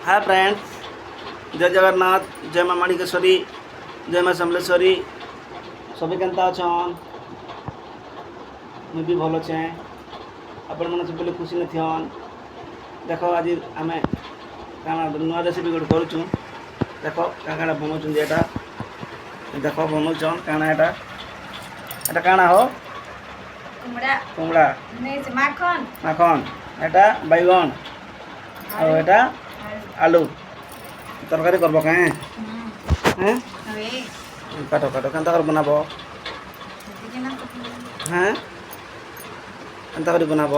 Hi friends, जय जगन्नाथ, जय माँ माणिकेश्वरी, जय माँ समलेश्वरी। सभी केन्ता अछन? मुझे भी भल अच्छे। आपण मैंने सब खुशी न थियन। देख आज आम क्या नुआ रेसिपी गोटे करुँ। देख क्या बनाऊँ एटा देख बनाऊन क्या एटा क्या हो कुमड़ा माखन माखन एटा बैगन और एटा आलू तरकारी करब कहीं हैं काट काट केन्ता कर बनाब हैं केन्ता कर बनाब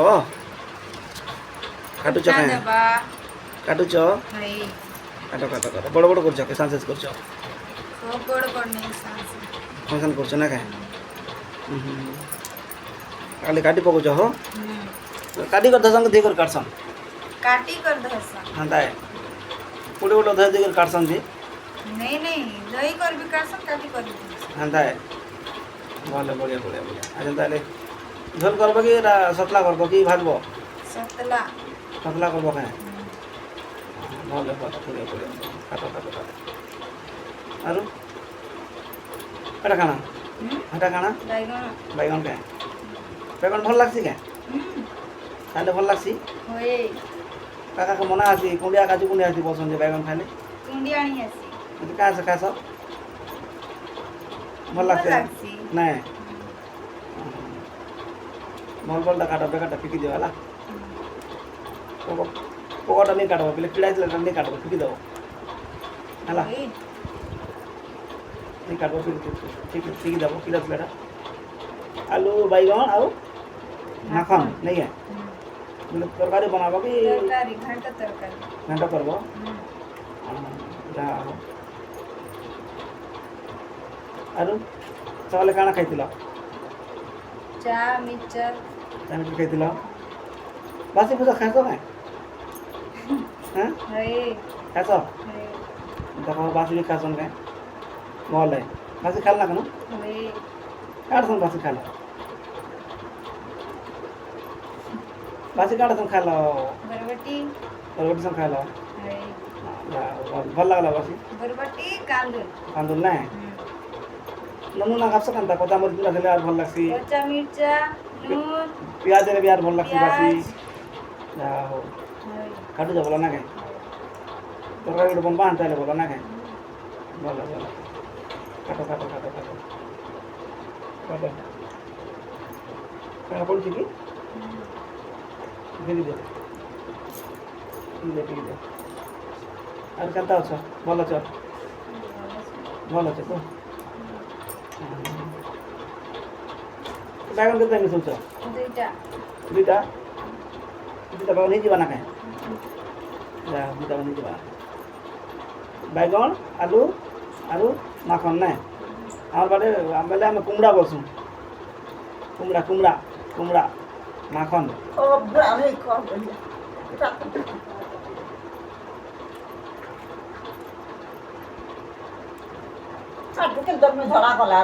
काटुच कहीं काटुच काट काट काट बड़ बड़ कर साइज कर फंक्शन कर ना कहीं खाली काटी पकाउछ हो काटी कर दसन दी कर काटसन काटी कर दहसन हंता है पुड़ी उड़ धर दी कर काटसन जी नहीं दही कर भी काटसन काटी कर भी हंता है भले बढ़िया बढ़िया बढ़िया आज ताले झोल करब कि सतला करब कि भाजब सतला सतला करब कहीं भले भले बढ़िया बढ़िया काट काट काट आरु एटा काना एटा काना बैगन बैगन के बैगन भल लागसी क्या खाइले भल लागसी होए काका के मना आसी कुंडिया काजू कुंडिया आसी पसंद बैगन खाइले कुंडी आनी आसी कहाँ से खास भल लागसी नहीं भल भल काट बेकाटा फिकी देव है पकड़ा नहीं काटब पे किड़ा नहीं काटब फिकी देव है नहीं काटब फिकी देव किड़ा थे आलू बैगन आउ माखन नहीं है बोले तरकारी बनाब कि तरकारी घंटा तरकारी घंटा करब आरु सकाले काଣା खाइथिल चा मिक्सचर चामिच खाइथिल बासी पूजा खाइस ना हाँ होए खाइस होए देखो बासी भी खासन के भल है बासी खाल ना कनो होए काटसन बासी खाल बासी काटसन खाल बरबटी रोटी सन खाल होए भल लागला बासी बरबटी कांदूल कांदुल ना नमू ना खास कांदा कोता मरिच ना देले और भल लागसी कच्चा मिर्चा नून प्याज देले भी और भल लागसी बासी प्याज जाओ होए काटू जा बोला ना के तरकारी गोटे बनबा आनता बोला ना के भल भल काटो काटो काटो काटो काटो क्या पड़ुछि कि फेरि दे दे और केन्ता अछ भल अछ भल अछ तो बैगन केते मिसौछ दुईटा दुईटा दुईटा बैगन नहीं जीवा ना कहीं जा दुईटा नहीं जीवा बैगन आलू आलू माखन ना आम बारे बेले आम कुमड़ा बोलसु कुमड़ा कुमड़ा कुमड़ा माखन ओ ब्राह्मण कौन बोलिए आटू के दम में धरा गला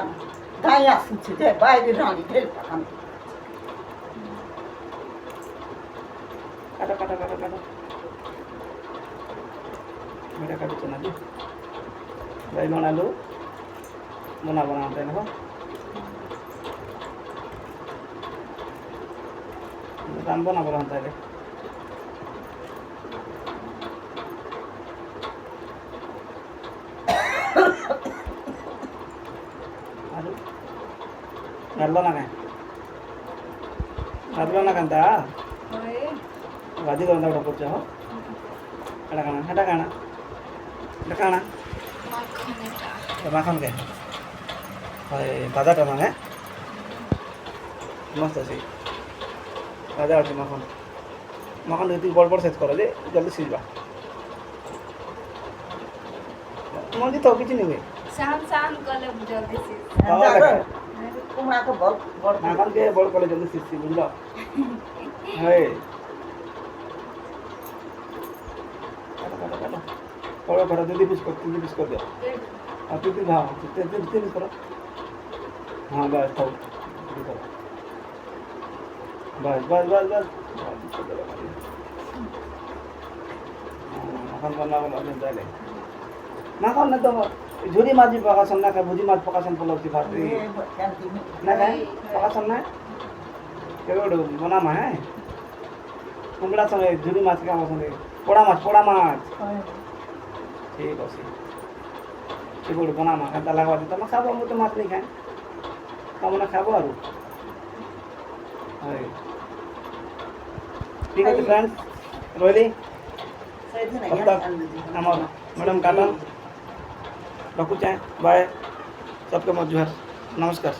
गाय आसुछि जे बाहरी रानी ढेल पकाम काटो काटो काटो काटो मेरा काटो चना जी बैगन आलू बना बनाते हैं हो राम बना बनाता है घातलो ना काय घातलो ना कांदा होए भाजी करून दाखव पुढच्या हो हेटा काणा माखन एटा माखन काय हय ताजा टमाटर है मस्त असी ताजा अच्छे माखन माखन यदि बड़ बड़ साइज कर दे जल्दी सीझा मंदी तो किसी नहीं हुए शाम शाम कले जल्दी से कुमड़ा को बड़ बड़ माखन के बड़ कले जल्दी सीझ बुझलो है काटो करो दीदी पीस कर दो और तीन हाँ तीन पीस करो हाँ बस तो बस बस बस बस মাখন বনা বলা তাহলে মাখন না তো ঝুরি মাঝি পকাশন না খায় ভুজি মাছ পকাশন পলকছি ভাত না খায় পকাশন না কেউ বনা মা হ্যাঁ কুমড়া সঙ্গে ঝুরি মাছ কে আমার সঙ্গে পোড়া মাছ ঠিক আছে সেগুলো বনা মা খাতা লাগবা দিতে আমি খাবো আমি তো মাছ নেই খাই আমরা খাবো আর ঠিক আছে ফ্রেন্ডস রইলি আমার ম্যাডাम काटन रखुचे बाय सबके मत जुहार नमस्कार